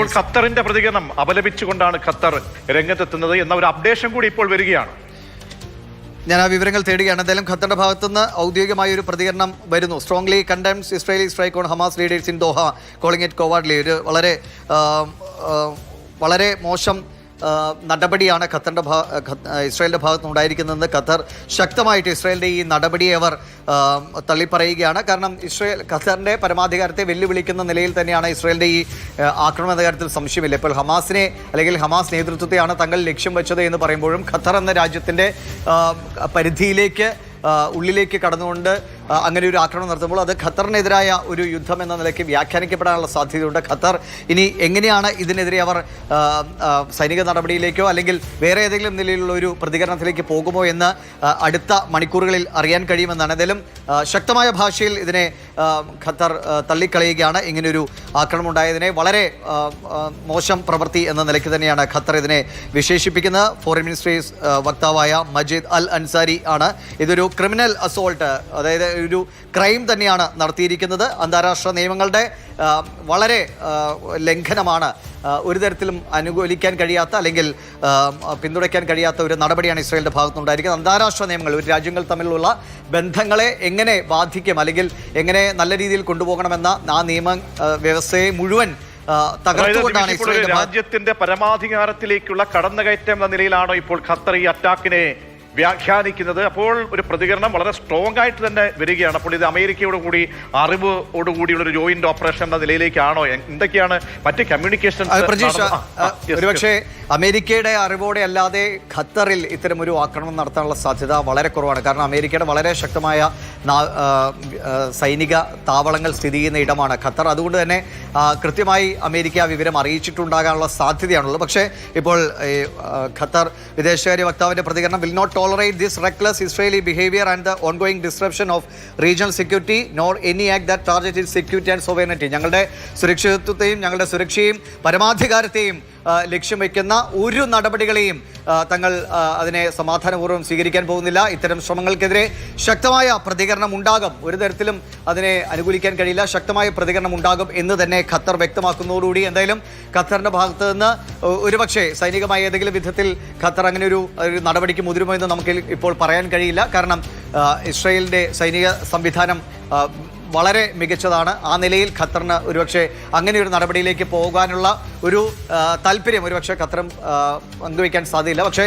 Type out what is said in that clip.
ഇപ്പോൾ ഖത്തറിന്റെ പ്രതികരണം അപലപിച്ചുകൊണ്ടാണ് ഖത്തർ രംഗത്തെത്തുന്നത് എന്ന ഒരു അപ്ഡേഷൻ കൂടി ഇപ്പോൾ വരികയാണ്. ഞാൻ ആ വിവരങ്ങൾ തേടുകയാണ്. എന്തായാലും ഖത്തറിന്റെ ഭാഗത്തുനിന്ന് ഔദ്യോഗികമായ ഒരു പ്രതികരണം വരുന്നു. Strongly condemns Israeli strike on Hamas leaders in Doha calling it cowardly. ഒരു വളരെ മോശം നടപടിയാണ് ഇസ്രായേലിൻ്റെ ഭാഗത്ത് ഉണ്ടായിരിക്കുന്നതെന്ന് ഖത്തർ ശക്തമായിട്ട് ഇസ്രായേലിൻ്റെ ഈ നടപടിയെ അവർ തള്ളിപ്പറയുകയാണ്. കാരണം ഖത്തറിൻ്റെ പരമാധികാരത്തെ വെല്ലുവിളിക്കുന്ന നിലയിൽ തന്നെയാണ് ഇസ്രായേലിൻ്റെ ഈ ആക്രമണ കാര്യത്തിൽ സംശയമില്ല. ഇപ്പോൾ ഹമാസിനെ അല്ലെങ്കിൽ ഹമാസ് നേതൃത്വത്തെയാണ് തങ്ങൾ ലക്ഷ്യം വെച്ചത് എന്ന് പറയുമ്പോഴും ഖത്തർ എന്ന രാജ്യത്തിൻ്റെ ഉള്ളിലേക്ക് കടന്നുകൊണ്ട് അങ്ങനെ ഒരു ആക്രമണം നടത്തുമ്പോൾ അത് ഖത്തറിനെതിരായ ഒരു യുദ്ധം എന്ന നിലയ്ക്ക് വ്യാഖ്യാനിക്കപ്പെടാനുള്ള സാധ്യതയുണ്ട്. ഖത്തർ ഇനി എങ്ങനെയാണ് ഇതിനെതിരെ അവർ സൈനിക നടപടിയിലേക്കോ അല്ലെങ്കിൽ വേറെ ഏതെങ്കിലും നിലയിലുള്ള ഒരു പ്രതികരണത്തിലേക്ക് പോകുമോ എന്ന് അടുത്ത മണിക്കൂറുകളിൽ അറിയാൻ കഴിയുമെന്നാണ്. ഏതായാലും ശക്തമായ ഭാഷയിൽ ഇതിനെ ഖത്തർ തള്ളിക്കളയുകയാണ്. ഇങ്ങനെയൊരു ആക്രമണം ഉണ്ടായതിനെ വളരെ മോശം പ്രവൃത്തി എന്ന നിലയ്ക്ക് തന്നെയാണ് ഖത്തർ ഇതിനെ വിശേഷിപ്പിക്കുന്നത്. ഫോറിൻ മിനിസ്ട്രീസ് വക്താവായ മജീദ് അൽ അൻസാരി ആണ് ഇതൊരു ക്രിമിനൽ അസോൾട്ട്, അതായത് ഒരു ക്രൈം തന്നെയാണ് നടത്തിയിരിക്കുന്നത്. അന്താരാഷ്ട്ര നിയമങ്ങളുടെ വളരെ ലംഘനമാണ്. ഒരു തരത്തിലും അനുകൂലിക്കാൻ കഴിയാത്ത അല്ലെങ്കിൽ പിന്തുണയ്ക്കാൻ കഴിയാത്ത ഒരു നടപടിയാണ് ഇസ്രായേലിൻ്റെ ഭാഗത്തുനിന്നുണ്ടായിരിക്കുന്നത്. അന്താരാഷ്ട്ര നിയമങ്ങൾ, ഒരു രാജ്യങ്ങൾ തമ്മിലുള്ള ബന്ധങ്ങളെ എങ്ങനെ ബാധിക്കും അല്ലെങ്കിൽ എങ്ങനെ നല്ല രീതിയിൽ കൊണ്ടുപോകണമെന്ന ആ നിയമ വ്യവസ്ഥയെ മുഴുവൻ തകർത്തുകൊണ്ടാണ് രാജ്യത്തിന്റെ പരമാധികാരത്തിലേക്കുള്ള കടന്നുകയറ്റം എന്ന നിലയിലാണോ ഇപ്പോൾ ഖത്തർ ഈ അറ്റാക്കിനെ വ്യാഖ്യാനിക്കുന്നത്? അപ്പോൾ ഒരു പ്രതികരണം വളരെ സ്ട്രോങ് ആയിട്ട് തന്നെ വരികയാണ്. അപ്പോൾ ഇത് അമേരിക്കയോട് കൂടി അറിവോടുകൂടിയുള്ള ഒരു ജോയിന്റ് ഓപ്പറേഷൻ എന്ന നിലയിലേക്കാണോ? എന്തൊക്കെയാണ് മറ്റ് കമ്മ്യൂണിക്കേഷൻ? ഒരുപക്ഷെ അമേരിക്കയുടെ അറിവോടെ അല്ലാതെ ഖത്തറിൽ ഇത്തരം ഒരു ആക്രമണം നടത്താനുള്ള സാധ്യത വളരെ കുറവാണ്. കാരണം അമേരിക്കയുടെ വളരെ ശക്തമായ സൈനിക താവളങ്ങൾ സ്ഥിതി ചെയ്യുന്ന ഇടമാണ് ഖത്തർ. അതുകൊണ്ട് തന്നെ കൃത്യമായി അമേരിക്ക ആ വിവരം അറിയിച്ചിട്ടുണ്ടാകാനുള്ള സാധ്യതയാണുള്ളത്. പക്ഷേ ഇപ്പോൾ ഖത്തർ വിദേശകാര്യ വക്താവിൻ്റെ പ്രതികരണം will not tolerate this reckless Israeli behavior and the ongoing disruption of regional security nor any act that targets security and sovereignty. ഞങ്ങളുടെ സുരക്ഷിതത്വത്തെയും ഞങ്ങളുടെ സുരക്ഷയും പരമാധികാരത്തെയും ലക്ഷ്യം വയ്ക്കുന്ന ഒരു നടപടികളെയും തങ്ങൾ അതിനെ സമാധാനപൂർവ്വം സ്വീകരിക്കാൻ പോകുന്നില്ല. ഇത്തരം ശ്രമങ്ങൾക്കെതിരെ ശക്തമായ പ്രതികരണം ഉണ്ടാകും. ഒരു തരത്തിലും അതിനെ അനുകൂലിക്കാൻ കഴിയില്ല. ശക്തമായ പ്രതികരണം ഉണ്ടാകും എന്ന് തന്നെ ഖത്തർ വ്യക്തമാക്കുന്നതോടുകൂടി എന്തായാലും ഖത്തറിൻ്റെ ഭാഗത്ത് നിന്ന് ഒരുപക്ഷെ സൈനികമായ ഏതെങ്കിലും വിധത്തിൽ ഖത്തർ അങ്ങനെ ഒരു നടപടിക്ക് മുതിരുമോ എന്ന് നമുക്ക് ഇപ്പോൾ പറയാൻ കഴിയില്ല. കാരണം ഇസ്രായേലിൻ്റെ സൈനിക സംവിധാനം വളരെ മികച്ചതാണ്. ആ നിലയിൽ ഖത്തറിന് ഒരുപക്ഷെ അങ്ങനെ ഒരു നടപടിയിലേക്ക് പോകാനുള്ള ഒരു താല്പര്യം ഒരുപക്ഷെ ഖത്തറും പങ്കുവയ്ക്കാൻ സാധ്യതയില്ല. പക്ഷേ